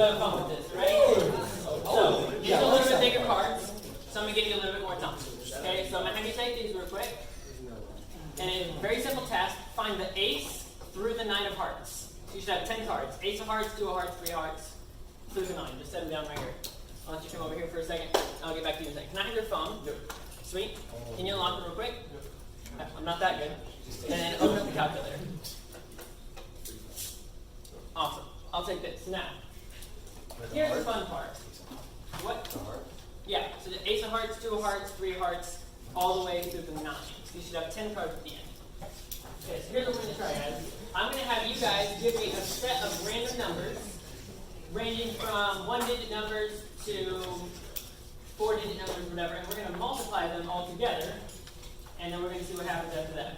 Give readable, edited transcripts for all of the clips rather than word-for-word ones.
have fun with this, right? So, use a little bit bigger cards. So I'm going to give you a little bit more time. Okay, so I'm going to have you take these real quick. And a very simple task, find the ace through the 9 of hearts. So you should have 10 cards. Ace of hearts, 2 of hearts, 3 of hearts, through the 9. Just set them down right here. I'll let you come over here for a second. I'll get back to you in a second. Can I have your phone? Yep. Sweet. Can you unlock it real quick? Yep. I'm not that good. And then open up the calculator. Awesome. I'll take this. Now, here's the fun part. What? Yeah, so the ace of hearts, 2 of hearts, 3 of hearts, all the way through the 9. So you should have 10 cards at the end. Okay, so here's what we're going to try, guys. I'm going to have you guys give me a set of random numbers, ranging from 1-digit numbers to 4-digit numbers, whatever, and we're going to multiply them all together, and then we're going to see what happens after that.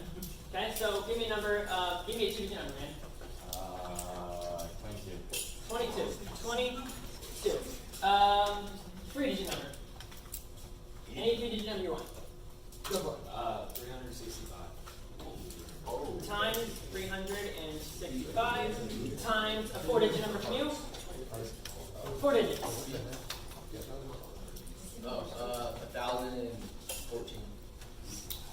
Okay, so give me a number, give me a 2-digit number, man. 22. 3-digit number. Any 3-digit number you want. Go for it. 365. Times 365 times a 4-digit number from you. 4 digits. 1,014.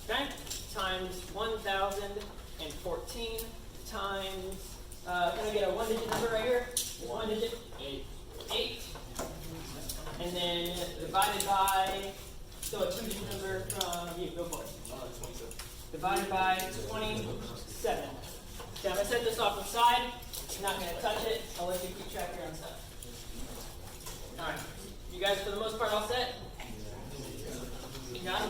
Okay? Times 1,014 times, can I get a 1-digit number right here? 1 digit. 8. And then divided by, so a 2-digit number from you. Go for it. 27. Divided by 27. Okay, I'm going to set this off to the side. I'm not going to touch it. I'll let you keep track of your own stuff. Alright. You guys, for the most part, all set? You got it?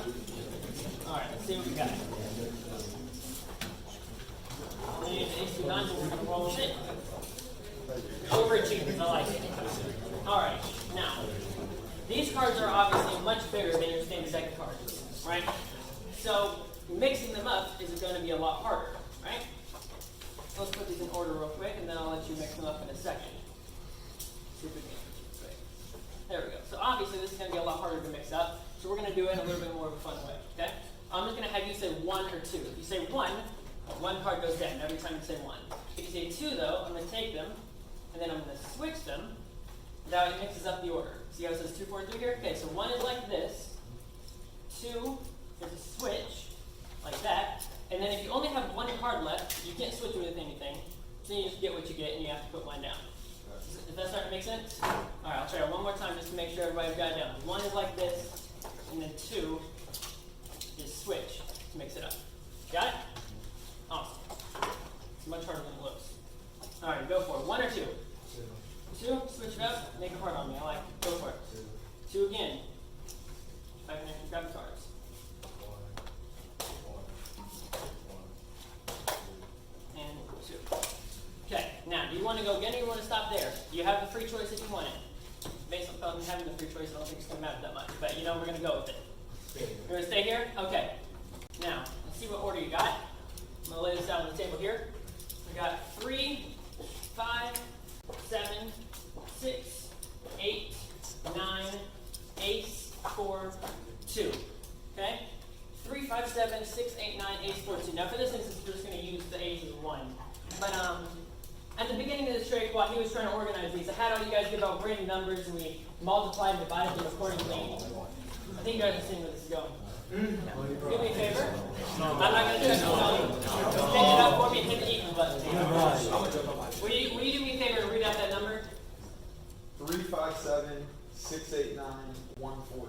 Alright, let's see what we got. We need an ace 2 9, so we're going to roll with it. Overachievers, I like it. Alright, now, these cards are obviously much bigger than your standard deck of cards, right? So, mixing them up is going to be a lot harder, right? Let's put these in order real quick, and then I'll let you mix them up in a second. See if we can. There we go. So obviously this is going to be a lot harder to mix up, so we're going to do it in a little bit more of a fun way, okay? I'm just going to have you say 1 or 2. If you say 1, one card goes down every time you say 1. If you say 2, though, I'm going to take them, and then I'm going to switch them. Now it mixes up the order. See how it says 2, 4, 3 here? Okay, so 1 is like this. 2 is a switch, like that. And then if you only have 1 card left, you can't switch with anything. So you just get what you get, and you have to put 1 down. Does that start to make sense? Alright, I'll try it one more time just to make sure everybody's got it down. 1 is like this, and then 2 is switch to mix it up. Got it? Awesome. It's much harder than it looks. Alright, go for it. 1 or 2? 2, switch it up, make it hard on me. I like it. Go for it. 2 again. If I can actually grab the cards. And 2. Okay, now, do you want to go again or you want to stop there? You have the free choice if you want it. Based on having the free choice, I don't think it's going to matter that much. But you know we're going to go with it. You're going to stay here? Okay. Now, let's see what order you got. I'm going to lay this out on the table here. We got 3, 5, 7, 6, 8, 9, ace, 4, 2. Okay? 3, 5, 7, 6, 8, 9, ace, 4, 2. Now for this instance, we're just going to use the ace as 1. But at the beginning of this trick, while he was trying to organize these, I had all you guys give out random numbers, and we multiplied and divided them accordingly. I think you guys are seeing where this is going. Do me a favor. I'm not going to touch the phone. Stand it up for me and hit the equal button. Will you do me a favor and read out that number? 3, 5, 7, 6, 8, 9, 1, 4, 2.